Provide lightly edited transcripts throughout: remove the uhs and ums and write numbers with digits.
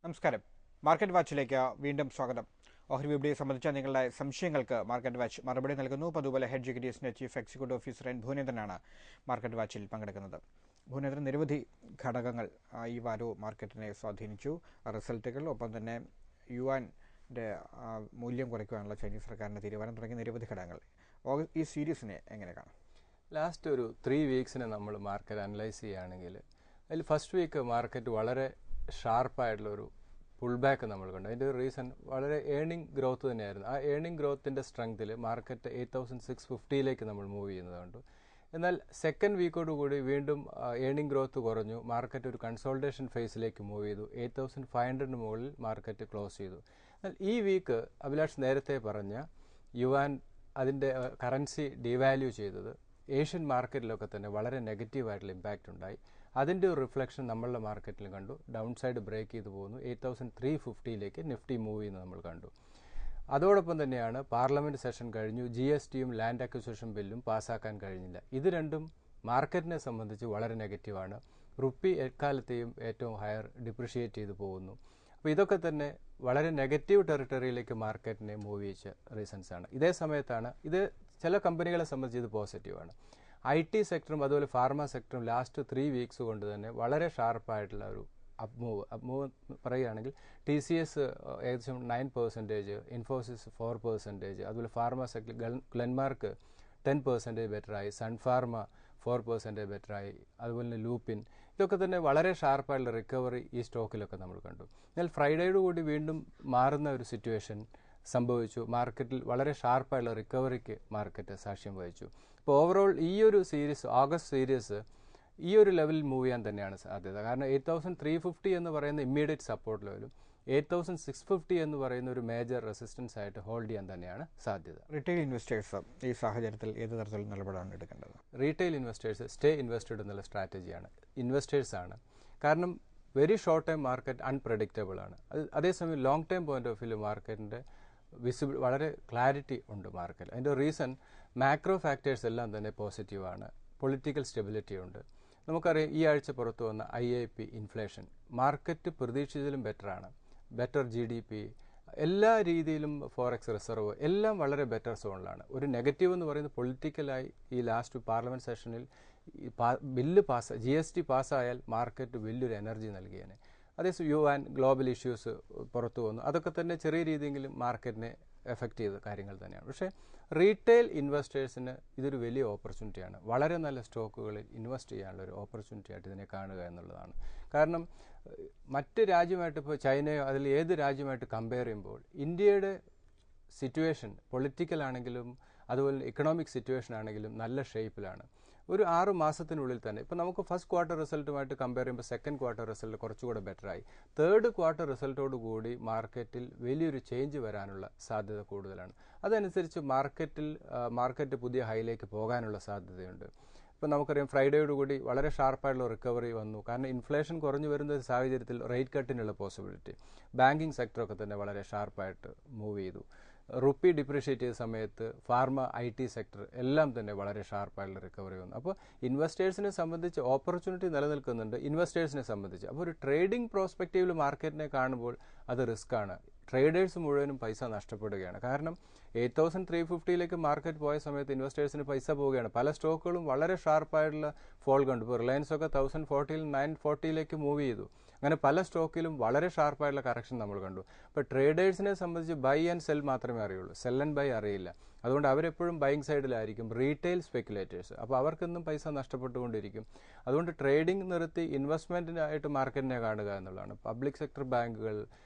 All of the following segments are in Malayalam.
നമസ്കാരം. മാർക്കറ്റ് വാച്ചിലേക്ക് വീണ്ടും സ്വാഗതം. ഓഹരി വിപണിയെ സംബന്ധിച്ച നിങ്ങളുടെ സംശയങ്ങൾക്ക് മാർക്കറ്റ് വാച്ച് മറുപടി നൽകുന്നു. അതുപോലെ ഹെഡ്ജ് എക്വിറ്റീസിന്റെ ചീഫ് എക്സിക്യൂട്ടീവ് ഓഫീസർ എൻ ഭുവനേന്ദ്രനാണ് മാർക്കറ്റ് വാച്ചിൽ പങ്കെടുക്കുന്നത്. ഭുവനേന്ദ്രൻ, നിരവധി ഘടകങ്ങൾ ഈ വാരവും മാർക്കറ്റിനെ സ്വാധീനിച്ചു. റിസൾട്ടുകൾ, ഒപ്പം തന്നെ യുവാൻ്റെ മൂല്യം കുറയ്ക്കുവാനുള്ള ചൈനീസ് സർക്കാരിൻ്റെ തീരുമാനം തുടങ്ങിയ നിരവധി ഘടകങ്ങൾ. ഈ സീരീസിനെ എങ്ങനെ കാണാം? ലാസ്റ്റ് ഒരു 3 വീക്സിനെ നമ്മൾ മാർക്കറ്റ് അനലൈസ് ചെയ്യുകയാണെങ്കിൽ അതിൽ ഫസ്റ്റ് വീക്ക് മാർക്കറ്റ് വളരെ ഷാർപ്പായിട്ടുള്ളൊരു പുൾ ബാക്ക് നമ്മൾ കണ്ടു. അതിൻ്റെ ഒരു റീസൺ വളരെ ഏണിംഗ് ഗ്രോത്ത് തന്നെയായിരുന്നു. ആ ഏണിംഗ് ഗ്രോത്തിൻ്റെ സ്ട്രെങ്ത്തിൽ മാർക്കറ്റ് 8650 നമ്മൾ മൂവ് ചെയ്യുന്നത് കണ്ടു. എന്നാൽ സെക്കൻഡ് വീക്കോടുകൂടി വീണ്ടും ഏണിംഗ് ഗ്രോത്ത് കുറഞ്ഞു. മാർക്കറ്റ് ഒരു കൺസോൾട്ടേഷൻ ഫേസിലേക്ക് മൂവ് ചെയ്തു. 8500 മുകളിൽ മാർക്കറ്റ് ക്ലോസ് ചെയ്തു. എന്നാൽ ഈ വീക്ക് അഭിലാഷ് നേരത്തെ പറഞ്ഞ യുവാൻ അതിൻ്റെ കറൻസി ഡിവാല്യൂ ചെയ്തത് ഏഷ്യൻ മാർക്കറ്റിലൊക്കെ തന്നെ വളരെ നെഗറ്റീവായിട്ടുള്ള ഇമ്പാക്റ്റ് ഉണ്ടായി. അതിൻ്റെ ഒരു റിഫ്ലക്ഷൻ നമ്മളുടെ മാർക്കറ്റിൽ കണ്ടു. ഡൗൺ സൈഡ് ബ്രേക്ക് ചെയ്ത് പോകുന്നു. 8350 നിഫ്റ്റി മൂവ് ചെയ്യുന്നത് നമ്മൾ കണ്ടു. അതോടൊപ്പം തന്നെയാണ് പാർലമെൻറ്റ് സെഷൻ കഴിഞ്ഞു. GSTയും ലാൻഡ് അക്വിസിഷൻ ബില്ലും പാസ്സാക്കാൻ കഴിഞ്ഞില്ല. ഇത് രണ്ടും മാർക്കറ്റിനെ സംബന്ധിച്ച് വളരെ നെഗറ്റീവാണ്. റുപ്പി എക്കാലത്തെയും ഏറ്റവും ഹയർ ഡിപ്രിഷിയേറ്റ് ചെയ്ത് പോകുന്നു. അപ്പോൾ ഇതൊക്കെ തന്നെ വളരെ നെഗറ്റീവ് ടെറിട്ടറിയിലേക്ക് മാർക്കറ്റിനെ മൂവ് ചെയ്യിച്ച റീസൺസാണ്. ഇതേ സമയത്താണ് ഇത് ചില കമ്പനികളെ സംബന്ധിച്ച് ഇത് പോസിറ്റീവാണ്. IT സെക്ടറും അതുപോലെ ഫാർമ സെക്ടറും ലാസ്റ്റ് 3 വീക്സ് കൊണ്ട് തന്നെ വളരെ ഷാർപ്പായിട്ടുള്ള ഒരു അപ്മൂവ് പറയുകയാണെങ്കിൽ TCS ഏകദേശം 9%, ഇൻഫോസിസ് 4%, അതുപോലെ ഫാർമ സെക്ടർ ഗ്ലെൻമാർക്ക് 10% ബെറ്ററായി, സൺഫാർമ 4% ബെറ്ററായി, അതുപോലെ തന്നെ ലൂപ്പിൻ, ഇതൊക്കെ തന്നെ വളരെ ഷാർപ്പായിട്ടുള്ള റിക്കവറി ഈ സ്റ്റോക്കിലൊക്കെ നമ്മൾ കണ്ടു. എന്നാൽ ഫ്രൈഡേയോടുകൂടി വീണ്ടും മാറുന്ന ഒരു സിറ്റുവേഷൻ സംഭവിച്ചു. മാർക്കറ്റിൽ വളരെ ഷാർപ്പായുള്ള റിക്കവറിക്ക് മാർക്കറ്റ് സാക്ഷ്യം വഹിച്ചു. ഇപ്പോൾ ഓവറോൾ ഈ ഒരു സീരീസ്, ഓഗസ്റ്റ് സീരീസ് ഈ ഒരു ലെവലിൽ മൂവ് ചെയ്യാൻ തന്നെയാണ് സാധ്യത. കാരണം 8350 എന്ന് പറയുന്ന ഇമ്മീഡിയറ്റ് സപ്പോർട്ട് ലെവലും 8650 എന്ന് പറയുന്ന ഒരു മേജർ റെസിസ്റ്റൻസ് ആയിട്ട് ഹോൾഡ് ചെയ്യാൻ തന്നെയാണ് സാധ്യത. റീറ്റെയിൽ ഇൻവെസ്റ്റേഴ്സ് ഈ സാഹചര്യത്തിൽ ഏത് തരത്തിലുള്ള നിലപാടാണ് എടുക്കേണ്ടത്? റീറ്റെയിൽ ഇൻവെസ്റ്റേഴ്സ് സ്റ്റേ ഇൻവെസ്റ്റഡ് എന്നുള്ള സ്ട്രാറ്റജിയാണ് ഇൻവെസ്റ്റേഴ്സാണ്. കാരണം very short time market unpredictable ആണ്. അതേസമയം long time point of view മാർക്കറ്റിൻ്റെ വളരെ ക്ലാരിറ്റി ഉണ്ട് മാർക്കറ്റ്. അതിൻ്റെ റീസൺ മാക്രോ ഫാക്ടേഴ്സ് എല്ലാം തന്നെ പോസിറ്റീവാണ്. പൊളിറ്റിക്കൽ സ്റ്റെബിലിറ്റി ഉണ്ട്. നമുക്കറിയാം ഈ ആഴ്ച പുറത്തു വന്ന IIP ഇൻഫ്ലേഷൻ മാർക്കറ്റ് പ്രതീക്ഷിച്ചതിലും ബെറ്ററാണ്. ബെറ്റർ GDP, എല്ലാ രീതിയിലും ഫോറക്സ് റിസർവ് എല്ലാം വളരെ ബെറ്റർ സോണിലാണ്. ഒരു നെഗറ്റീവ് എന്ന് പറയുന്നത് പൊളിറ്റിക്കലായി ഈ ലാസ്റ്റ് പാർലമെൻറ്റ് സെഷനിൽ ബില്ല് GST പാസ്സായാൽ മാർക്കറ്റ് വലിയൊരു എനർജി നൽകിയേനെ. അതേസമയം യുവാൻ ഗ്ലോബൽ ഇഷ്യൂസ് പുറത്തു വന്നു. അതൊക്കെ തന്നെ ചെറിയ രീതിയെങ്കിലും മാർക്കറ്റിനെ എഫക്റ്റ് ചെയ്ത കാര്യങ്ങൾ തന്നെയാണ്. പക്ഷേ റീറ്റെയിൽ ഇൻവെസ്റ്റേഴ്സിന് ഇതൊരു വലിയ ഓപ്പർച്യൂണിറ്റിയാണ്. വളരെ നല്ല സ്റ്റോക്കുകളിൽ ഇൻവെസ്റ്റ് ചെയ്യാനുള്ള ഒരു ഓപ്പർച്യൂണിറ്റി ആയിട്ട് ഇതിനെ കാണുക എന്നുള്ളതാണ്. കാരണം മറ്റ് രാജ്യമായിട്ട് ഇപ്പോൾ ചൈനയോ അതിൽ ഏത് രാജ്യമായിട്ട് കമ്പയർ ചെയ്യുമ്പോൾ ഇന്ത്യയുടെ സിറ്റുവേഷൻ പൊളിറ്റിക്കൽ ആണെങ്കിലും അതുപോലെ ഇക്കണോമിക് സിറ്റുവേഷൻ ആണെങ്കിലും നല്ല ഷേപ്പിലാണ്. ഒരു 6 മാസത്തിനുള്ളിൽ തന്നെ ഇപ്പോൾ നമുക്ക് ഫസ്റ്റ് ക്വാർട്ടർ റിസൾട്ടുമായിട്ട് കമ്പയർ ചെയ്യുമ്പോൾ സെക്കൻഡ് ക്വാർട്ടർ റിസൾട്ട് കുറച്ചുകൂടെ ബെറ്ററായി. തേർഡ് ക്വാർട്ടർ റിസൾട്ടോട് കൂടി മാർക്കറ്റിൽ വലിയൊരു ചേഞ്ച് വരാനുള്ള സാധ്യത കൂടുതലാണ്. അതനുസരിച്ച് മാർക്കറ്റ് പുതിയ ഹൈയിലേക്ക് പോകാനുള്ള സാധ്യതയുണ്ട്. ഇപ്പോൾ നമുക്കറിയാം ഫ്രൈഡേയോടുകൂടി വളരെ ഷാർപ്പായിട്ടുള്ള റിക്കവറി വന്നു. കാരണം ഇൻഫ്ലേഷൻ കുറഞ്ഞു വരുന്ന സാഹചര്യത്തിൽ റേറ്റ് കട്ടിനുള്ള പോസിബിലിറ്റി. ബാങ്കിങ് സെക്ടറൊക്കെ തന്നെ വളരെ ഷാർപ്പായിട്ട് മൂവ് ചെയ്തു. റുപ്പി ഡിപ്രിഷിയേറ്റ് ചെയ്ത സമയത്ത് ഫാർമ IT സെക്ടർ എല്ലാം തന്നെ വളരെ ഷാർപ്പായിട്ടുള്ള റിക്കവറി വന്നു. അപ്പോൾ ഇൻവെസ്റ്റേഴ്സിനെ സംബന്ധിച്ച് ഓപ്പർച്യൂണിറ്റി നിലനിൽക്കുന്നുണ്ട് ഇൻവെസ്റ്റേഴ്സിനെ സംബന്ധിച്ച്. അപ്പോൾ ഒരു ട്രേഡിംഗ് പ്രോസ്പെക്റ്റീവിൽ മാർക്കറ്റിനെ കാണുമ്പോൾ അത് റിസ്ക്കാണ്. ട്രേഡേഴ്സ് മുഴുവനും പൈസ നഷ്ടപ്പെടുകയാണ്. കാരണം 8350 മാർക്കറ്റ് പോയ സമയത്ത് ഇൻവെസ്റ്റേഴ്സിന് പൈസ പോവുകയാണ്. പല സ്റ്റോക്കുകളും വളരെ ഷാർപ്പായിട്ടുള്ള ഫോൾ കണ്ടു. ഇപ്പോൾ റിലയൻസ് ഒക്കെ 1040 940 മൂവ് ചെയ്തു. അങ്ങനെ പല സ്റ്റോക്കിലും വളരെ ഷാർപ്പായിട്ടുള്ള കറക്ഷൻ നമ്മൾ കണ്ടു. അപ്പോൾ ട്രേഡേഴ്സിനെ സംബന്ധിച്ച് ബൈ ആൻഡ് സെൽ മാത്രമേ അറിയുള്ളൂ, സെൽ ആൻഡ് ബൈ അറിയില്ല. അതുകൊണ്ട് അവരെപ്പോഴും ബൈങ് സൈഡിലായിരിക്കും. റീറ്റെയിൽ സ്പെക്കുലേറ്റേഴ്സ്, അപ്പോൾ അവർക്കെന്നും പൈസ നഷ്ടപ്പെട്ടുകൊണ്ടിരിക്കും. അതുകൊണ്ട് ട്രേഡിംഗ് നിർത്തി ഇൻവെസ്റ്റ്മെൻറ്റിനായിട്ട് മാർക്കറ്റിനെ കാണുക എന്നുള്ളതാണ്. പബ്ലിക് സെക്ടർ ബാങ്കുകൾ,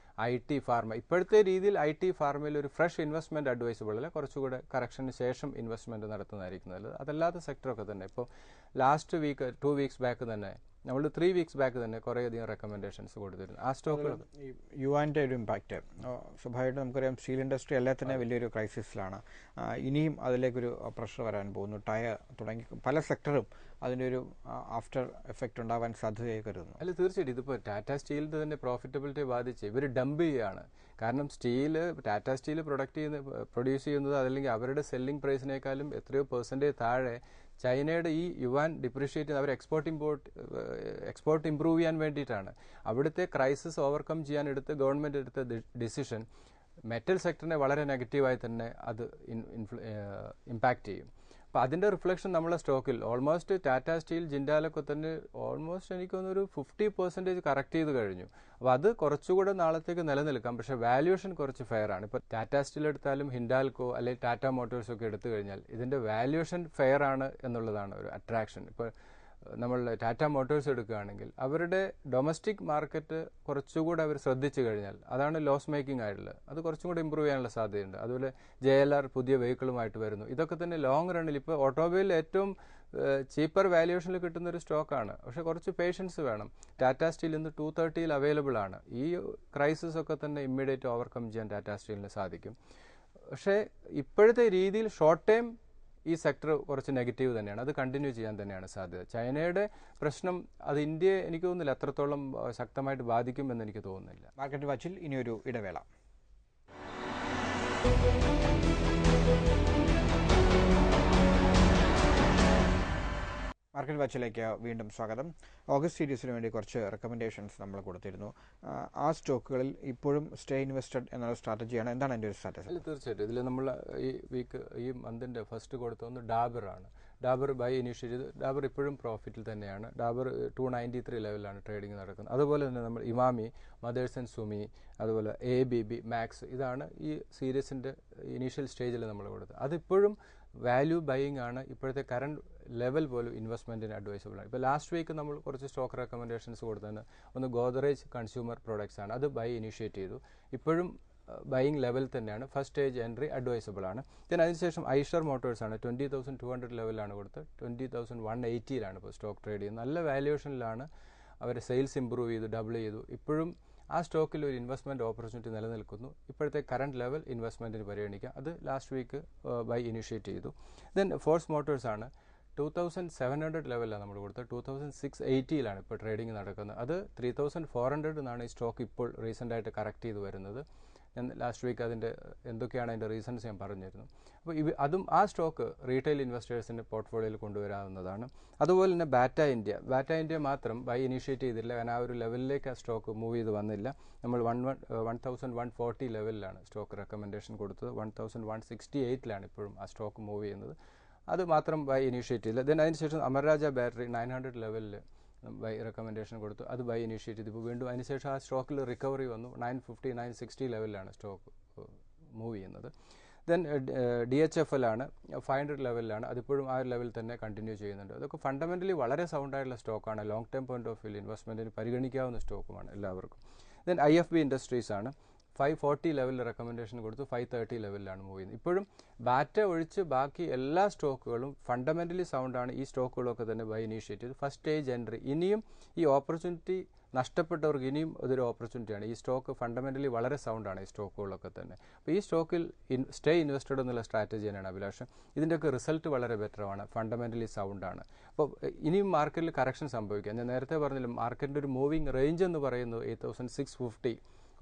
IT ഫാർമ, ഇപ്പോഴത്തെ രീതിയിൽ IT ഫാർമയിൽ ഒരു ഫ്രഷ് ഇൻവെസ്റ്റ്മെൻറ്റ് അഡ്വൈസബിൾ അല്ല. കുറച്ചുകൂടെ കറക്ഷന് ശേഷം ഇൻവെസ്റ്റ്മെൻറ്റ് നടത്തുന്നതായിരിക്കും നല്ലത്. അതല്ലാത്ത സെക്ടറൊക്കെ തന്നെ ഇപ്പോൾ ലാസ്റ്റ് വീക്ക് 2 വീക്സ് ബാക്ക് തന്നെ നമ്മൾ 3 വീക്സ് ബാക്ക് തന്നെ കുറേയധികം റെക്കമെൻഡേഷൻസ് കൊടുത്തിരുന്നു. ആ സ്റ്റോക്കുകൾ യുവാൻ്റെ ഒരു ഇമ്പാക്റ്റ് സ്വാഭാവികമായിട്ടും നമുക്കറിയാം. സ്റ്റീൽ ഇൻഡസ്ട്രി എല്ലാം തന്നെ വലിയൊരു ക്രൈസിസിലാണ്. ഇനിയും അതിലേക്കൊരു പ്രഷർ വരാൻ പോകുന്നു. ടയർ തുടങ്ങി പല സെക്ടറും അതിൻ്റെ ഒരു ആഫ്റ്റർ എഫക്റ്റ് ഉണ്ടാവാൻ സാധ്യതയായി കരുതുന്നു? അല്ല, തീർച്ചയായിട്ടും ഇതിപ്പോൾ ടാറ്റ സ്റ്റീലിൻ്റെ തന്നെ പ്രോഫിറ്റബിലിറ്റിയെ ബാധിച്ച് ഇവർ ഡംപ് ചെയ്യുകയാണ്. കാരണം ടാറ്റ സ്റ്റീൽ പ്രൊഡ്യൂസ് ചെയ്യുന്നത് അതല്ലെങ്കിൽ അവരുടെ സെല്ലിംഗ് പ്രൈസിനേക്കാളും എത്രയോ പെർസെൻറ്റേജ് താഴെ ചൈനയുടെ ഈ യുവാൻ ഡിപ്രിഷിയേറ്റ് അവർ എക്സ്പോർട്ട് ഇംപ്രൂവ് ചെയ്യാൻ വേണ്ടിയിട്ടാണ്. അവിടുത്തെ ക്രൈസിസ് ഓവർകം ചെയ്യാൻ ഗവൺമെൻറ് എടുത്ത ഡിസിഷൻ മെറ്റൽ സെക്ടറിനെ വളരെ നെഗറ്റീവായി തന്നെ അത് ഇമ്പാക്റ്റ് ചെയ്യും. അപ്പോൾ അതിൻ്റെ റിഫ്ലക്ഷൻ നമ്മളെ സ്റ്റോക്കിൽ ഓൾമോസ്റ്റ് ടാറ്റ സ്റ്റീൽ ജിൻഡാലൊക്കെ തന്നെ ഓൾമോസ്റ്റ് എനിക്ക് തോന്നുന്നു ഒരു 50% കറക്റ്റ് ചെയ്ത് കഴിഞ്ഞു. അപ്പോൾ അത് കുറച്ചുകൂടെ നാളത്തേക്ക് നിലനിൽക്കാം. പക്ഷേ വാല്യുവേഷൻ കുറച്ച് ഫെയർ ആണ്. ഇപ്പോൾ ടാറ്റ സ്റ്റീൽ എടുത്താലും ഹിൻഡാൽക്കോ അല്ലെങ്കിൽ ടാറ്റ മോട്ടോഴ്സോ ഒക്കെ എടുത്തു കഴിഞ്ഞാൽ ഇതിൻ്റെ വാല്യുവേഷൻ ഫെയർ ആണ് എന്നുള്ളതാണ് ഒരു അട്രാക്ഷൻ. ഇപ്പോൾ നമ്മൾ ടാറ്റ മോട്ടോഴ്സ് എടുക്കുകയാണെങ്കിൽ അവരുടെ ഡൊമസ്റ്റിക് മാർക്കറ്റ് കുറച്ചുകൂടെ അവർ ശ്രദ്ധിച്ചു കഴിഞ്ഞാൽ അതാണ് ലോസ് മേക്കിംഗ് ആയിട്ടുള്ളത്. അത് കുറച്ചും കൂടെ ഇമ്പ്രൂവ് ചെയ്യാനുള്ള സാധ്യതയുണ്ട്. അതുപോലെ JLR പുതിയ വെഹിക്കിളുമായിട്ട് വരുന്നു. ഇതൊക്കെ തന്നെ ലോങ് റണ്ണിൽ ഇപ്പോൾ ഓട്ടോമൊബൈലിൽ ഏറ്റവും ചീപ്പർ വാല്യുവേഷനിൽ കിട്ടുന്ന ഒരു സ്റ്റോക്കാണ്. പക്ഷേ കുറച്ച് പേഷ്യൻസ് വേണം. ടാറ്റ സ്റ്റീൽ ഇന്ന് 230 അവൈലബിൾ ആണ്. ഈ ക്രൈസിസ് ഒക്കെ തന്നെ ഇമ്മീഡിയറ്റ് ഓവർകം ചെയ്യാൻ ടാറ്റ സ്റ്റീലിന് സാധിക്കും. പക്ഷേ ഇപ്പോഴത്തെ രീതിയിൽ ഷോർട്ട് ടൈം ഈ സെക്ടർ കുറച്ച് നെഗറ്റീവ് തന്നെയാണ്. അത് കണ്ടിന്യൂ ചെയ്യാൻ തന്നെയാണ് സാധ്യത. ചൈനയുടെ പ്രശ്നം അത് ഇന്ത്യയെ എനിക്ക് തോന്നുന്നില്ല എത്രത്തോളം ശക്തമായിട്ട് ബാധിക്കുമെന്ന് എനിക്ക് തോന്നുന്നില്ല. മാർക്കറ്റ് വാച്ചിൽ ഇനിയൊരു ഇടവേള. മാർക്കറ്റ് വാച്ചിലേക്ക് വീണ്ടും സ്വാഗതം. ഓഗസ്റ്റ് സീരീസിന് വേണ്ടി കുറച്ച് റെക്കമെൻഡേഷൻസ് നമ്മൾ കൊടുത്തിരുന്നു. ആ സ്റ്റോക്കുകളിൽ ഇപ്പോഴും സ്റ്റേ ഇൻവെസ്റ്റഡ് എന്നുള്ള സ്ട്രാറ്റജിയാണ്. എന്താണ് അതിൻ്റെ ഒരു സ്റ്റാറ്റസ്? അല്ല, തീർച്ചയായിട്ടും ഇതിൽ നമ്മൾ ഈ മന്തിൻ്റെ ഫസ്റ്റ് കൊടുത്തൊന്ന് ഡാബറാണ്. ഡാബർ ബൈ ഇനീഷ്യേറ്റ് ചെയ്ത് ഡാബർ ഇപ്പോഴും പ്രോഫിറ്റിൽ തന്നെയാണ്. ഡാബർ 293 ലെവലിലാണ് ട്രേഡിംഗ് നടക്കുന്നത്. അതുപോലെ തന്നെ നമ്മൾ ഇമാമി, മദേഴ്സ് ആൻഡ് സുമി, അതുപോലെ ABB, മാക്സ്, ഇതാണ് ഈ സീരീസിൻ്റെ ഇനീഷ്യൽ സ്റ്റേജിൽ നമ്മൾ കൊടുത്തത്. അതിപ്പോഴും വാല്യൂ ബൈയിങ് ആണ്. ഇപ്പോഴത്തെ കറണ്ട് ലെവൽ പോലും ഇൻവെസ്റ്റ്മെൻറ്റിന് അഡ്വൈസബിൾ ആണ്. ഇപ്പോൾ ലാസ്റ്റ് വീക്ക് നമ്മൾ കുറച്ച് സ്റ്റോക്ക് റെക്കമെൻഡേഷൻസ് കൊടുത്തതിന് ഒന്ന് ഗോദ്രേജ് കൺസ്യൂമർ പ്രോഡക്ട്സ് ആണ്. അത് ബൈ ഇനീഷ്യേറ്റ് ചെയ്തു. ഇപ്പോഴും ബൈയിങ് ലെവൽ തന്നെയാണ്. ഫസ്റ്റ് സ്റ്റേജ് എൻട്രി അഡ്വൈസബിൾ ആണ്. then അതിനുശേഷം ഐഷർ മോട്ടോഴ്സ് ആണ് 20,200 ലെവലിലാണ് കൊടുത്തത്. 20,180 ഇപ്പോൾ സ്റ്റോക്ക് ട്രേഡ് ചെയ്യുന്നത്. നല്ല വാല്യുവേഷനിലാണ്. അവർ സെയിൽസ് ഇമ്പ്രൂവ് ചെയ്തു, ഡബിൾ ചെയ്തു. ഇപ്പോഴും ആ സ്റ്റോക്കിൽ ഒരു ഇൻവെസ്റ്റ്മെൻറ്റ് ഓപ്പർച്യൂണിറ്റി നിലനിൽക്കുന്നു. ഇപ്പോഴത്തെ കറണ്ട് ലെവൽ ഇൻവെസ്റ്റ്മെൻറ്റിന് പരിഗണിക്കാം. അത് ലാസ്റ്റ് വീക്ക് ബൈ ഇനിഷ്യേറ്റ് ചെയ്തു. ദെൻ ഫോഴ്സ് മോട്ടോഴ്സ് ആണ് 2,700 ലെവലിലാണ് നമ്മൾ കൊടുത്തത്. 2,680 ഇപ്പോൾ ട്രേഡിംഗ് നടക്കുന്നത്. അത് 3,400 എന്നാണ് ഈ സ്റ്റോക്ക് ഇപ്പോൾ റീസെൻ്റായിട്ട് കറക്റ്റ് ചെയ്ത് വരുന്നത്. ഞാൻ ലാസ്റ്റ് വീക്ക് അതിൻ്റെ എന്തൊക്കെയാണ് അതിൻ്റെ റീസൺസ് ഞാൻ പറഞ്ഞിരുന്നു. അപ്പോൾ അതും ആ സ്റ്റോക്ക് റീറ്റെയിൽ ഇൻവെസ്റ്റേഴ്സിൻ്റെ പോർട്ട്ഫോളിയോയിൽ കൊണ്ടുവരാവുന്നതാണ്. അതുപോലെ തന്നെ ബാറ്റ ഇന്ത്യ മാത്രം ബൈ ഇനീഷ്യേറ്റ് ചെയ്തില്ല. കാരണം ആ ഒരു ലെവലിലേക്ക് ആ സ്റ്റോക്ക് മൂവ് ചെയ്ത് വന്നില്ല. നമ്മൾ 1,140 ലെവലിലാണ് സ്റ്റോക്ക് റെക്കമെൻഡേഷൻ കൊടുത്തത്. 1,168 ഇപ്പോഴും ആ സ്റ്റോക്ക് മൂവ് ചെയ്യുന്നത്. അത് മാത്രം ബൈ ഇനീഷ്യേറ്റ് ചെയ്തില്ല. ദെൻ അതിനുശേഷം അമർരാജ ബാറ്ററി 900 ലെവലിൽ ബൈ റെക്കമെൻഡേഷൻ കൊടുത്തു. അത് ബൈ ഇനീഷ്യേറ്റ് ചെയ്തു. ഇപ്പോൾ വീണ്ടും അതിനുശേഷം ആ സ്റ്റോക്കിൽ റിക്കവറി വന്നു. 950, 960 ലെവലിലാണ് സ്റ്റോക്ക് മൂവ് ചെയ്യുന്നത്. ദെൻ DHFL ആണ് 500 ലെവലിലാണ്. അതിപ്പോഴും ആ ലെവൽ തന്നെ കണ്ടിന്യൂ ചെയ്യുന്നുണ്ട്. അതൊക്കെ ഫണ്ടമെൻ്റലി വളരെ സൗണ്ടായിട്ടുള്ള സ്റ്റോക്കാണ്. Long term point of view ഇൻവെസ്റ്റ്മെൻറ്റിന് പരിഗണിക്കാവുന്ന സ്റ്റോക്കുമാണ് എല്ലാവർക്കും. ദെൻ IFB ഇൻഡസ്ട്രീസ് ആണ് 540 ലെവലിൽ റെക്കമെൻഡേഷൻ കൊടുത്തു. 530 ലെവലിലാണ് മൂവ് ചെയ്യുന്നത്. ഇപ്പോഴും ബാറ്റ ഒഴിച്ച് ബാക്കി എല്ലാ സ്റ്റോക്കുകളും ഫണ്ടമെൻ്റലി സൗണ്ടാണ്. ഈ സ്റ്റോക്കുകളൊക്കെ തന്നെ ബൈ ഇനീഷ്യേറ്റ് ചെയ്തു. First stage entry. ഇനിയും ഈ ഓപ്പർച്യൂണിറ്റി നഷ്ടപ്പെട്ടവർക്ക് ഇനിയും അതൊരു ഓപ്പർച്യൂണിറ്റിയാണ്. ഈ സ്റ്റോക്ക് ഫണ്ടമെൻ്റലി വളരെ സൗണ്ടാണ് ഈ സ്റ്റോക്കുകളൊക്കെ തന്നെ. അപ്പോൾ ഈ സ്റ്റോക്കിൽ സ്റ്റേ ഇൻവെസ്റ്റഡ് എന്നുള്ള സ്ട്രാറ്റജി തന്നെയാണ് അഭിലാഷം. ഇതിൻ്റെയൊക്കെ റിസൾട്ട് വളരെ ബെറ്ററാണ്. ഫണ്ടമെൻ്റലി സൗണ്ടാണ്. അപ്പോൾ ഇനിയും മാർക്കറ്റിൽ കറക്ഷൻ സംഭവിക്കാം. ഞാൻ നേരത്തെ പറഞ്ഞില്ല, മാർക്കറ്റിൻ്റെ ഒരു മൂവിങ് റേഞ്ച് എന്ന് പറയുന്നത് 8,650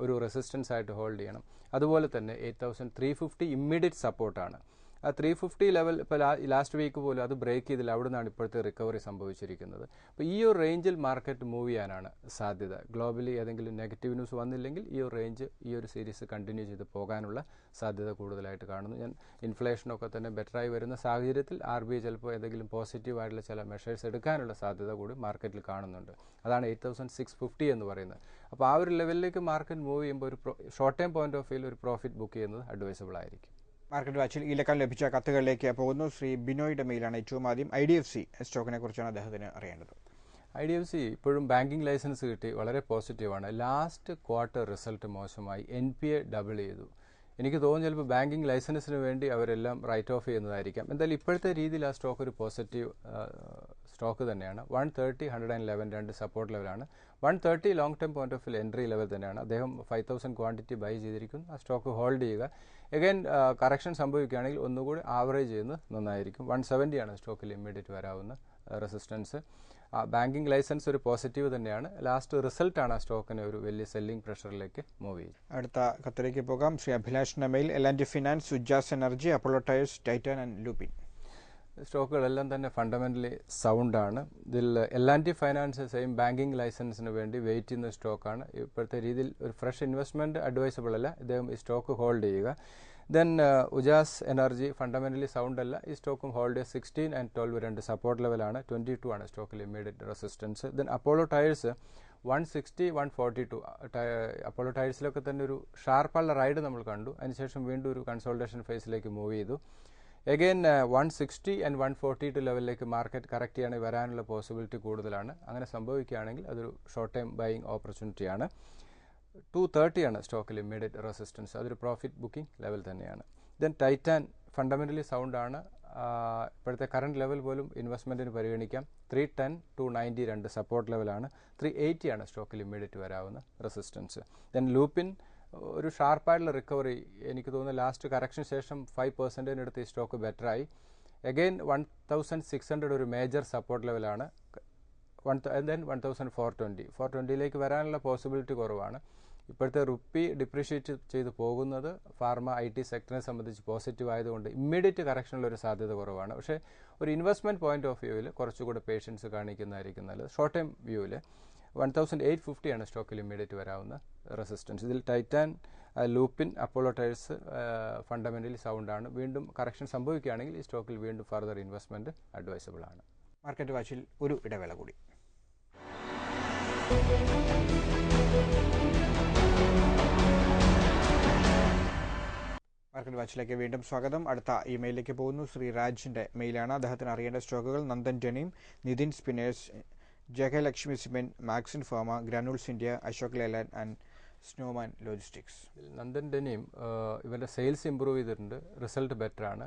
ഒരു റെസിസ്റ്റൻസ് ആയിട്ട് ഹോൾഡ് ചെയ്യണം. അതുപോലെ തന്നെ 8,350 ഇമ്മീഡിയറ്റ് സപ്പോർട്ടാണ്. ആ 350 ലെവൽ ഇപ്പോൾ ലാസ്റ്റ് വീക്ക് പോലും അത് ബ്രേക്ക് ചെയ്തില്ല. അവിടെ നിന്നാണ് ഇപ്പോഴത്തെ റിക്കവറി സംഭവിച്ചിരിക്കുന്നത്. അപ്പോൾ ഈ ഒരു റേഞ്ചിൽ മാർക്കറ്റ് മൂവ് ചെയ്യാനാണ് സാധ്യത. ഗ്ലോബലി ഏതെങ്കിലും നെഗറ്റീവ് ന്യൂസ് വന്നില്ലെങ്കിൽ ഈ ഒരു റേഞ്ച്, ഈ ഒരു സീരീസ് കണ്ടിന്യൂ ചെയ്ത് പോകാനുള്ള സാധ്യത കൂടുതലായിട്ട് കാണുന്നു. ഞാൻ ഇൻഫ്ലേഷനൊക്കെ തന്നെ ബെറ്ററായി വരുന്ന സാഹചര്യത്തിൽ RBI ചിലപ്പോൾ ഏതെങ്കിലും പോസിറ്റീവായിട്ടുള്ള ചില മെഷേഴ്സ് എടുക്കാനുള്ള സാധ്യത കൂടി മാർക്കറ്റിൽ കാണുന്നുണ്ട്. അതാണ് 8,650 എന്ന് പറയുന്നത്. അപ്പോൾ ആ ഒരു ലെവലിലേക്ക് മാർക്കറ്റ് മൂവ് ചെയ്യുമ്പോൾ ഒരു ഷോർട്ട് ടൈം പോയിന്റ് ഓഫ് വ്യൂവിൽ ഒരു പ്രോഫിറ്റ് ബുക്ക് ചെയ്യുന്നത് അഡ്വൈസബിൾ ആയിരിക്കും. മാർക്കറ്റ് വാച്ചിൽ ഈ ലക്കാൻ ലഭിച്ച കത്തുകളിലേക്ക് പോകുന്നു. ശ്രീ ബിനോയുടെ മെയിലാണ് ഏറ്റവും ആദ്യം. IDFC സ്റ്റോക്കിനെ കുറിച്ചാണ് അദ്ദേഹത്തിന് അറിയേണ്ടത്. IDFC ഇപ്പോഴും ബാങ്കിങ് ലൈസൻസ് കിട്ടി, വളരെ പോസിറ്റീവാണ്. ലാസ്റ്റ് ക്വാർട്ടർ റിസൾട്ട് മോശമായി. NPA ഡബിൾ ചെയ്തു. എനിക്ക് തോന്നുന്നു ചിലപ്പോൾ ബാങ്കിങ് ലൈസൻസിന് വേണ്ടി അവരെല്ലാം റൈറ്റ് ഓഫ് ചെയ്യുന്നതായിരിക്കാം. എന്തായാലും ഇപ്പോഴത്തെ രീതിയിൽ ആ സ്റ്റോക്ക് ഒരു പോസിറ്റീവ് സ്റ്റോക്ക് തന്നെയാണ്. 130, 111 രണ്ട് സപ്പോർട്ട് ലെവലാണ്. 130 long term point of view entry level തന്നെയാണ്. അദ്ദേഹം 5,000 ക്വാണ്ടിറ്റി ബൈ ചെയ്തിരിക്കുന്നു. ആ സ്റ്റോക്ക് ഹോൾഡ് ചെയ്യുക. എഗൈൻ കറക്ഷൻ സംഭവിക്കുകയാണെങ്കിൽ ഒന്നുകൂടി ആവറേജ് ചെയ്യുന്നത് നന്നായിരിക്കും. 170 സ്റ്റോക്കിൽ ഇമ്മീഡിയറ്റ് വരാവുന്ന റെസിസ്റ്റൻസ്. ബാങ്കിങ് ലൈസൻസ് ഒരു പോസിറ്റീവ് തന്നെയാണ്. ലാസ്റ്റ് റിസൾട്ടാണ് ആ സ്റ്റോക്കിനെ ഒരു വലിയ സെല്ലിംഗ് പ്രഷറിലേക്ക് മൂവ് ചെയ്യും. അടുത്ത കത്തിലേക്ക് പോകാം. ശ്രീ അഭിലാഷ് നമയിൽ, L&T finance, Ujaas energy, Apollo Tyres, Titan and Lupin. സ്റ്റോക്കുകളെല്ലാം തന്നെ ഫണ്ടമെൻ്റലി സൗണ്ടാണ്. ഇതിൽ L&T ഫൈനാൻസ് സെയിം ബാങ്കിങ് ലൈസൻസിന് വേണ്ടി വെയിറ്റ് ചെയ്യുന്ന സ്റ്റോക്കാണ്. ഇപ്പോഴത്തെ രീതിയിൽ ഒരു ഫ്രഷ് ഇൻവെസ്റ്റ്മെൻറ്റ് അഡ്വൈസബിൾ അല്ല. ഇദ്ദേഹം ഈ സ്റ്റോക്ക് ഹോൾഡ് ചെയ്യുക. ദെൻ ഉജാസ് എനർജി ഫണ്ടമെൻ്റലി സൗണ്ട് അല്ല. ഈ സ്റ്റോക്കും ഹോൾഡ് ചെയ്യുക. 16 and 12 രണ്ട് സപ്പോർട്ട് ലെവലാണ്. 22 ആണ് സ്റ്റോക്കിൽ immediate resistance. Then Apollo Tyres 160, 142. അപ്പോളോ ടയേഴ്സിലൊക്കെ തന്നെ ഒരു ഷാർപ്പുള്ള റൈഡ് നമ്മൾ കണ്ടു. അതിനുശേഷം വീണ്ടും ഒരു കൺസോൾട്ടേഷൻ ഫേസിലേക്ക് മൂവ് ചെയ്തു. എഗെയിൻ 160 and 142 ലെവലിലേക്ക് മാർക്കറ്റ് കറക്റ്റ് ചെയ്യുകയാണെങ്കിൽ വരാനുള്ള പോസിബിലിറ്റി കൂടുതലാണ്. അങ്ങനെ സംഭവിക്കുകയാണെങ്കിൽ അതൊരു ഷോർട്ട് ടൈം ബൈയിങ് ഓപ്പർച്യൂണിറ്റിയാണ്. 230 ആണ് സ്റ്റോക്കിൽ ഇമ്മീഡിയറ്റ് റെസിസ്റ്റൻസ്. അതൊരു പ്രോഫിറ്റ് ബുക്കിംഗ് ലെവൽ തന്നെയാണ്. ദെൻ ടൈറ്റാൻ ഫണ്ടമെൻ്റലി സൗണ്ടാണ്. ഇപ്പോഴത്തെ കറണ്ട് ലെവൽ പോലും ഇൻവെസ്റ്റ്മെൻറ്റിന് പരിഗണിക്കാം. 310 to 90 രണ്ട് സപ്പോർട്ട് ലെവലാണ്. 380 ആണ് സ്റ്റോക്കിൽ ഇമ്മീഡിയറ്റ് വരാവുന്ന റെസിസ്റ്റൻസ്. ദെൻ ലൂപ്പിൻ ഒരു ഷാർപ്പായിട്ടുള്ള റിക്കവറി. എനിക്ക് തോന്നുന്നു ലാസ്റ്റ് കറക്ഷൻ ശേഷം 5% എടുത്ത് ഈ സ്റ്റോക്ക് ബെറ്ററായി. എഗെയിൻ 1600 ഒരു മേജർ സപ്പോർട്ട് ലെവലാണ്. ദെൻ 1420. 420ലേക്ക് വരാനുള്ള പോസിബിലിറ്റി കുറവാണ്. ഇപ്പോഴത്തെ റുപ്പി ഡിപ്രീഷിയേറ്റ് ചെയ്ത് പോകുന്നത് ഫാർമ IT സെക്ടറിനെ സംബന്ധിച്ച് പോസിറ്റീവ് ആയതുകൊണ്ട് ഇമ്മീഡിയറ്റ് കറക്ഷനിലൊരു സാധ്യത കുറവാണ്. പക്ഷേ ഒരു ഇൻവെസ്റ്റ്മെൻറ്റ് പോയിന്റ് ഓഫ് വ്യൂവിൽ കുറച്ചുകൂടെ പേഷ്യൻസ് കാണിക്കുന്നതായിരിക്കും നല്ലത്. ഷോർട്ട് ടൈം വ്യൂവിൽ 1850 ആണ് സ്റ്റോക്കിൽ ഇമ്മീഡിയറ്റ് വരാവുന്ന റെസിസ്റ്റൻസ്. ഇതിൽ Titan, Lupin, Apollo tyres fundamentally സൗണ്ടാണ്. വീണ്ടും കറക്ഷൻ സംഭവിക്കുകയാണെങ്കിൽ ഈ സ്റ്റോക്കിൽ വീണ്ടും ഫർദർ ഇൻവെസ്റ്റ്മെൻറ്റ് അഡ്വൈസബിൾ ആണ്. മാർക്കറ്റ് വാച്ചിൽ ഒരു ഇടവേള കൂടി. മാർക്കറ്റ് വാച്ചിലേക്ക് വീണ്ടും സ്വാഗതം. അടുത്ത ഇമെയിലേക്ക് പോകുന്നു. ശ്രീ രാജിൻ്റെ മെയിലാണ്. അദ്ദേഹത്തിന് അറിയേണ്ട സ്റ്റോക്കുകൾ Nandan Denim, Nitin Spinners, JK Lakshmi cement, Marksans Pharma, Granules India, Ashok Leyland and Snowman Logistics. Nandan Denim ഇവരുടെ സെയിൽസ് ഇമ്പ്രൂവ് ചെയ്തിട്ടുണ്ട്. റിസൾട്ട് ബെറ്റർ ആണ്.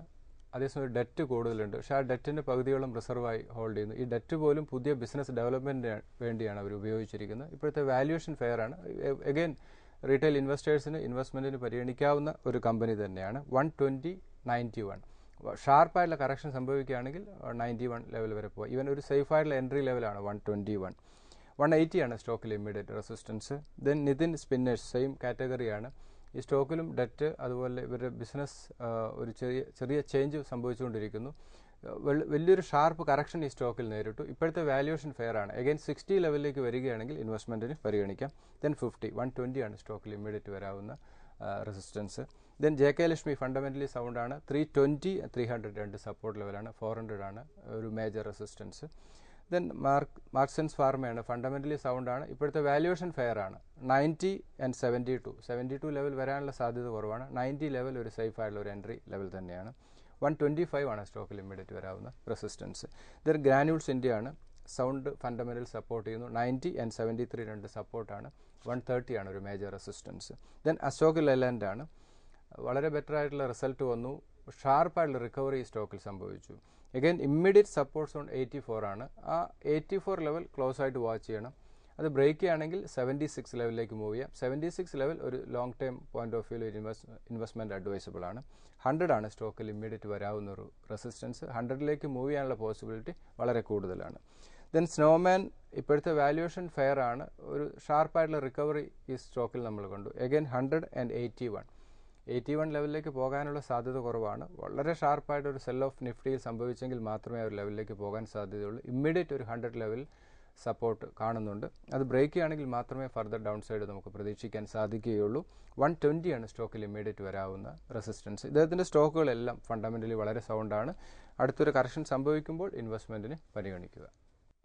അതേസമയം ഡെറ്റ് കൂടുതലുണ്ട്. പക്ഷേ ആ ഡെറ്റിൻ്റെ പകുതിയോളം റിസർവായി ഹോൾഡ് ചെയ്യുന്നു. ഈ ഡെറ്റ് പോലും പുതിയ ബിസിനസ് ഡെവലപ്മെൻറ്റിന് വേണ്ടിയാണ് അവർ ഉപയോഗിച്ചിരിക്കുന്നത്. ഇപ്പോഴത്തെ വാല്യുവേഷൻ ഫെയർ ആണ്. എഗെയിൻ റീറ്റെയിൽ ഇൻവെസ്റ്റേഴ്സിന് ഇൻവെസ്റ്റ്മെൻറ്റിന് പരിഗണിക്കാവുന്ന ഒരു കമ്പനി തന്നെയാണ്. 120.91 ഷാർപ്പായിട്ടുള്ള കറക്ഷൻ സംഭവിക്കുകയാണെങ്കിൽ 91 ലെവൽ വരെ പോകും. ഈവൻ ഒരു സേഫായിട്ടുള്ള എൻട്രി ലെവലാണ് 121. 180 ആണ് സ്റ്റോക്കിൽ immediate resistance. Then Nitin Spinners same കാറ്റഗറിയാണ്. ഈ സ്റ്റോക്കിലും ഡെറ്റ് അതുപോലെ ഇവരുടെ ബിസിനസ് ഒരു ചെറിയ ചേഞ്ച് സംഭവിച്ചുകൊണ്ടിരിക്കുന്നു. വലിയൊരു ഷാർപ്പ് കറക്ഷൻ ഈ സ്റ്റോക്കിൽ നേരിട്ടു. ഇപ്പോഴത്തെ വാല്യുവേഷൻ ഫെയർ ആണ്. എഗെയിൻ 60 ലെവലിലേക്ക് വരികയാണെങ്കിൽ ഇൻവെസ്റ്റ്മെൻറ്റിന് പരിഗണിക്കാം. ദെൻ 120 ആണ് സ്റ്റോക്കിൽ ഇമ്മീഡിയറ്റ് വരാവുന്ന resistance. Then JK Lakshmi fundamentally സൗണ്ടാണ്. 320, 300 രണ്ട് സപ്പോർട്ട് ലെവലാണ്. 400 ആണ് ഒരു മേജർ റെസിസ്റ്റൻസ്. ദെൻ മാർക്സൻസ് ഫാർമയാണ്. ഫണ്ടമെൻ്റലി സൗണ്ടാണ്. ഇപ്പോഴത്തെ വാല്യുവേഷൻ ഫെയർ ആണ്. 90 and 72 ലെവൽ വരാനുള്ള സാധ്യത കുറവാണ്. 90 ലെവൽ ഒരു സേഫ് ആയിട്ടുള്ള ഒരു എൻട്രി ലെവൽ തന്നെയാണ്. 125 ആണ് സ്റ്റോക്കിൽ ഇമ്മീഡിയറ്റ് വരാവുന്ന റെസിസ്റ്റൻസ്. ദെൻ ഗ്രാനുൾസ് ഇന്ത്യ ആണ്. സൗണ്ട് ഫണ്ടമെൻ്റൽ സപ്പോർട്ട് ചെയ്യുന്നു. 90 and 73 രണ്ട് സപ്പോർട്ടാണ്. 130 ആണ് ഒരു major resistance. Then Ashok Leyland ആണ്. വളരെ ബെറ്റർ ആയിട്ടുള്ള റിസൾട്ട് വന്നു. ഷാർപ്പായിട്ടുള്ള റിക്കവറി സ്റ്റോക്കിൽ സംഭവിച്ചു. എഗെയിൻ ഇമ്മീഡിയറ്റ് സപ്പോർട്ട് സോൺ 84 ആണ്. ആ 84 ലെവൽ ക്ലോസ് ആയിട്ട് വാച്ച് ചെയ്യണം. അത് ബ്രേക്ക് ചെയ്യുകയാണെങ്കിൽ 76 ലെവലിലേക്ക് മൂവ് ചെയ്യാം. 76 ലെവൽ ഒരു ലോങ് ടൈം പോയിന്റ് ഓഫ് വ്യൂവിൽ ഇൻവെസ്റ്റ്മെൻറ്റ് അഡ്വൈസബിൾ ആണ്. 100 ആണ് സ്റ്റോക്കിൽ ഇമ്മീഡിയറ്റ് വരാവുന്ന ഒരു റെസിസ്റ്റൻസ്. 100ലേക്ക് മൂവ് ചെയ്യാനുള്ള പോസിബിലിറ്റി വളരെ കൂടുതലാണ്. ദെൻ സ്നോമാൻ ഇപ്പോഴത്തെ വാല്യുവേഷൻ ഫെയർ ആണ്. ഒരു ഷാർപ്പായിട്ടുള്ള റിക്കവറി ഈ സ്റ്റോക്കിൽ നമ്മൾ കണ്ടു. എഗെയിൻ 181 ലെവലിലേക്ക് പോകാനുള്ള സാധ്യത കുറവാണ്. വളരെ ഷാർപ്പായിട്ട് ഒരു സെൽ ഓഫ് നിഫ്റ്റിയിൽ സംഭവിച്ചെങ്കിൽ മാത്രമേ ആ ഒരു ലെവലിലേക്ക് പോകാൻ സാധ്യതയുള്ളൂ. ഇമ്മീഡിയറ്റ് ഒരു 100 ലെവൽ സപ്പോർട്ട് കാണുന്നുണ്ട്. അത് ബ്രേക്ക് ചെയ്യുകയാണെങ്കിൽ മാത്രമേ ഫർദർ ഡൗൺ സൈഡ് നമുക്ക് പ്രതീക്ഷിക്കാൻ സാധിക്കുകയുള്ളൂ. 120 ആണ് സ്റ്റോക്കിൽ ഇമ്മീഡിയറ്റ് വരാവുന്ന റെസിസ്റ്റൻസ്. ഇദ്ദേഹത്തിൻ്റെ സ്റ്റോക്കുകളെല്ലാം ഫണ്ടമെൻ്റലി വളരെ സൗണ്ടാണ്. അടുത്തൊരു കറക്ഷൻ സംഭവിക്കുമ്പോൾ ഇൻവെസ്റ്റ്മെൻറ്റിന് പരിഗണിക്കുക.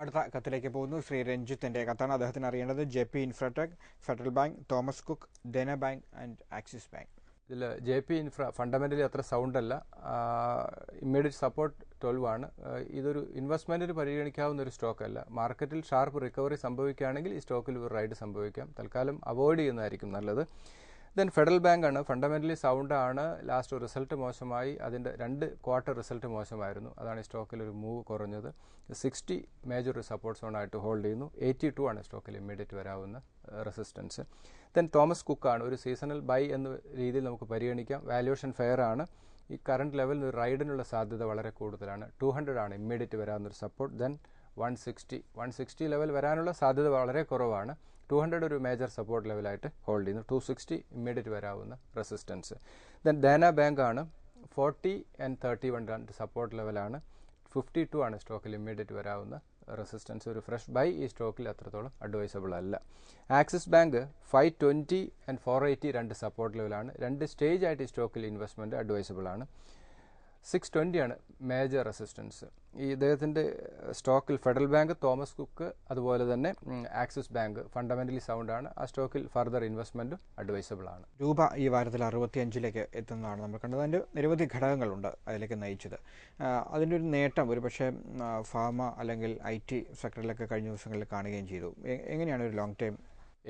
അടുത്ത കത്തിലേക്ക് പോകുന്നു. ശ്രീ രഞ്ജിത്തിൻ്റെ കത്താണ്. അദ്ദേഹത്തിന് അറിയേണ്ടത് JP Infratech, federal bank, Thomas cook, Dena bank and axis bank. ഇതിൽ JP ഇൻഫ്ര ഫണ്ടമെൻ്റലി അത്ര സൗണ്ട് അല്ല. ഇമ്മീഡിയറ്റ് സപ്പോർട്ട് 12 ആണ്. ഇതൊരു ഇൻവെസ്റ്റ്മെൻറ്റിന് പരിഗണിക്കാവുന്ന ഒരു സ്റ്റോക്ക് അല്ല. മാർക്കറ്റിൽ ഷാർപ്പ് റിക്കവറി സംഭവിക്കുകയാണെങ്കിൽ ഈ സ്റ്റോക്കിൽ ഒരു റൈഡ് സംഭവിക്കാം. തൽക്കാലം അവോയ്ഡ് ചെയ്യുന്നതായിരിക്കും നല്ലത്. ദെൻ ഫെഡറൽ ബാങ്ക് ആണ്. ഫണ്ടമെൻ്റലി സൗണ്ടാണ്. ലാസ്റ്റ് റിസൾട്ട് മോശമായി. അതിൻ്റെ 2 ക്വാർട്ടർ റിസൾട്ട് മോശമായിരുന്നു. അതാണ് ഈ സ്റ്റോക്കിൽ ഒരു മൂവ് കുറഞ്ഞത്. 60 മേജർ ഒരു സപ്പോർട്ട് സോണായിട്ട് ഹോൾഡ് ചെയ്യുന്നു. 82 ആണ് സ്റ്റോക്കിൽ ഇമ്മീഡിയറ്റ് വരാവുന്ന റെസിസ്റ്റൻസ്. Then Thomas കുക്കാണ്. ഒരു സീസണൽ ബൈ എന്ന രീതിയിൽ നമുക്ക് പരിഗണിക്കാം. വാല്യുവേഷൻ ഫെയർ ആണ്. ഈ കറണ്ട് ലെവലിൽ ഒരു റൈഡിനുള്ള സാധ്യത വളരെ കൂടുതലാണ്. 200 ആണ് ഇമ്മീഡിയറ്റ് വരാവുന്നൊരു സപ്പോർട്ട്. ദെൻ 160 ലെവൽ വരാനുള്ള സാധ്യത വളരെ കുറവാണ്. 200 ഒരു മേജർ സപ്പോർട്ട് ലെവലായിട്ട് ഹോൾഡ് ചെയ്യുന്നു. 260 ഇമ്മീഡിയറ്റ് വരാവുന്ന റെസിസ്റ്റൻസ്. ദെൻ ദേന ബാങ്ക് ആണ് 40 and 31 രണ്ട് സപ്പോർട്ട് ലെവലാണ്. 52 ആണ് സ്റ്റോക്കിൽ ഇമ്മീഡിയറ്റ് വരാവുന്ന റെസിസ്റ്റൻസ്. ഒരു ഫ്രഷ് ബൈ ഈ സ്റ്റോക്കിൽ അത്രത്തോളം അഡ്വൈസബിൾ അല്ല. ആക്സിസ് ബാങ്ക് 520 and 480 രണ്ട് സപ്പോർട്ട് ലെവലാണ്. രണ്ട് സ്റ്റേജ് ആയിട്ട് ഈ സ്റ്റോക്കിൽ ഇൻവെസ്റ്റ്മെൻറ്റ് അഡ്വൈസബിൾ ആണ്. 620 ആണ് മേജർ റെസിസ്റ്റൻസ്. ഈ ഇദ്ദേഹത്തിൻ്റെ സ്റ്റോക്കിൽ ഫെഡറൽ ബാങ്ക്, തോമസ് കുക്ക്, അതുപോലെ തന്നെ ആക്സിസ് ബാങ്ക് ഫണ്ടമെൻ്റലി സൗണ്ടാണ്. ആ സ്റ്റോക്കിൽ ഫർദർ ഇൻവെസ്റ്റ്മെൻറ്റും അഡ്വൈസബിൾ ആണ്. രൂപ ഈ വാരത്തിൽ 65 എത്തുന്നതാണ് നമ്മൾ കണ്ടത്. അതിൻ്റെ നിരവധി ഘടകങ്ങളുണ്ട് അതിലേക്ക് നയിച്ചത്. അതിൻ്റെ ഒരു നേട്ടം ഒരു പക്ഷേ ഫാർമ അല്ലെങ്കിൽ IT സെക്ടറിലൊക്കെ കഴിഞ്ഞ ദിവസങ്ങളിൽ കാണുകയും ചെയ്തു. എങ്ങനെയാണ് ഒരു ലോങ് ടൈം?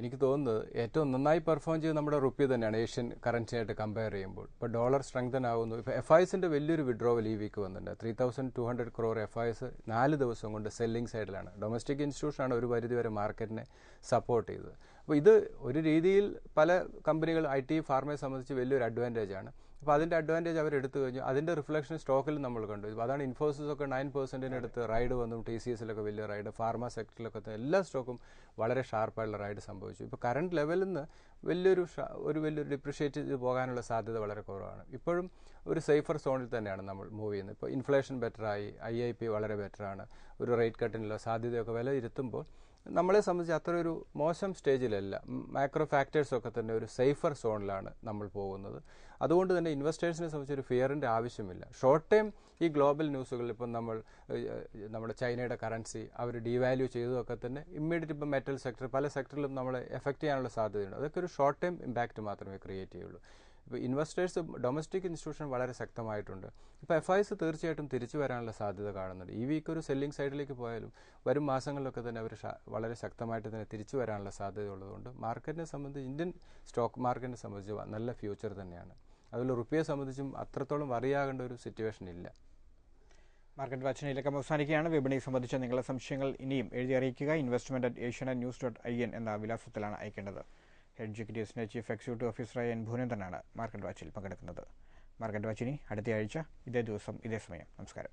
എനിക്ക് തോന്നുന്നത് ഏറ്റവും നന്നായി പെർഫോം ചെയ്ത് നമ്മുടെ റുപ്പി തന്നെയാണ് ഏഷ്യൻ കറൻസിയായിട്ട് കമ്പയർ ചെയ്യുമ്പോൾ. ഇപ്പോൾ ഡോളർ സ്ട്രെങ്തൻ ആവുന്നു. ഇപ്പോൾ FISൻ്റെ വലിയൊരു വിഡ്രോവൽ ഈ വീക്ക് വന്നിട്ടുണ്ട്. 3200 crore FIS 4 ദിവസം കൊണ്ട് സെല്ലിംഗ് സൈഡിലാണ്. ഡൊമസ്റ്റിക് ഇൻസ്റ്റിറ്റ്യൂഷനാണ് ഒരു പരിധിവരെ മാർക്കറ്റിനെ സപ്പോർട്ട് ചെയ്തത്. അപ്പോൾ ഇത് ഒരു രീതിയിൽ പല കമ്പനികൾ IT ഫാർമയെ സംബന്ധിച്ച് വലിയൊരു അഡ്വാൻറ്റേജ് ആണ്. അപ്പോൾ അതിൻ്റെ അഡ്വാൻറ്റേജ് അവർ എടുത്തു കഴിഞ്ഞു. അതിൻ്റെ റിഫ്ലക്ഷൻ സ്റ്റോക്കിൽ നമ്മൾ കണ്ടു. അതാണ് ഇൻഫോസിസൊക്കെ 9% അടുത്ത് റൈഡ് വന്നു. TCSലൊക്കെ വലിയ റൈഡ്, ഫാർമ സെക്ടറിലൊക്കെ എല്ലാ സ്റ്റോക്കും വളരെ ഷാർപ്പായിട്ടുള്ള റൈഡ് സംഭവിച്ചു. ഇപ്പോൾ കറണ്ട് ലെവലിൽ നിന്ന് വലിയൊരു ഡിപ്രിഷ്യേറ്റ് ചെയ്ത് പോകാനുള്ള സാധ്യത വളരെ കുറവാണ്. ഇപ്പോഴും ഒരു സേഫർ സോണിൽ തന്നെയാണ് നമ്മൾ മൂവ് ചെയ്യുന്നത്. ഇപ്പോൾ ഇൻഫ്ലേഷൻ ബെറ്ററായി, IIP വളരെ ബെറ്ററാണ്, ഒരു റേറ്റ് കട്ടിനുള്ള സാധ്യതയൊക്കെ വിലയിരുത്തുമ്പോൾ നമ്മളെ സംബന്ധിച്ച് അത്ര ഒരു മോശം സ്റ്റേജിലല്ല. മാക്രോ ഫാക്ടേഴ്സൊക്കെ തന്നെ ഒരു സേഫർ സോണിലാണ് നമ്മൾ പോകുന്നത്. അതുകൊണ്ട് തന്നെ ഇൻവെസ്റ്റേഴ്സിനെ സംബന്ധിച്ച് ഒരു ഫിയറിൻ്റെ ആവശ്യമില്ല. ഷോർട്ട് ടൈം ഈ ഗ്ലോബൽ ന്യൂസുകളിൽ ഇപ്പം നമ്മുടെ ചൈനയുടെ കറൻസി അവർ ഡീവാല്യൂ ചെയ്തതൊക്കെ തന്നെ ഇമ്മീഡിയറ്റ് ഇപ്പം മെറ്റൽ സെക്ടർ പല സെക്ടറിലും നമ്മളെ എഫക്റ്റ് ചെയ്യാനുള്ള സാധ്യതയുണ്ട്. അതൊക്കെ ഒരു ഷോർട്ട് ടൈം ഇമ്പാക്റ്റ് മാത്രമേ ക്രിയേറ്റ് ചെയ്യുള്ളൂ. ഇപ്പോൾ ഇൻവെസ്റ്റേഴ്സ് ഡൊമസ്റ്റിക് ഇൻസ്റ്റിറ്റ്യൂഷൻ വളരെ ശക്തമായിട്ടുണ്ട്. ഇപ്പോൾ FIS തീർച്ചയായിട്ടും തിരിച്ചു വരാനുള്ള സാധ്യത കാണുന്നുണ്ട്. ഈ വീക്ക് ഒരു സെല്ലിംഗ് സൈഡിലേക്ക് പോയാലും വരും മാസങ്ങളിലൊക്കെ തന്നെ അവർ വളരെ ശക്തമായിട്ട് തന്നെ തിരിച്ചു വരാനുള്ള സാധ്യതയുള്ളതുകൊണ്ട് മാർക്കറ്റിനെ സംബന്ധിച്ച് ഇന്ത്യൻ സ്റ്റോക്ക് മാർക്കറ്റിനെ സംബന്ധിച്ച് നല്ല ഫ്യൂച്ചർ തന്നെയാണ്. അതുപോലെ റുപ്പിയെ സംബന്ധിച്ചും അത്രത്തോളം വറിയാകേണ്ട ഒരു സിറ്റുവേഷൻ ഇല്ല. മാർക്കറ്റ് വാച്ചിനിലേക്ക് അവസാനിക്കുകയാണ്. വിപണിയെ സംബന്ധിച്ച നിങ്ങളുടെ സംശയങ്ങൾ ഇനിയും എഴുതി അറിയിക്കുക. investment@asianews.in എന്ന വിലാസത്തിലാണ് അയക്കേണ്ടത്. ഹെഡ് എക്സിക്യൂട്ടീവ്സിന്റെ ചീഫ് എക്സിക്യൂട്ടീവ് ഓഫീസറായ N. ഭൂനേന്ദ്രനാണ് മാർക്കറ്റ് വാച്ചിൽ പങ്കെടുക്കുന്നത്. മാർക്കറ്റ് വാച്ചിനി അടുത്ത ആഴ്ച ഇതേ ദിവസം ഇതേ സമയം. നമസ്കാരം.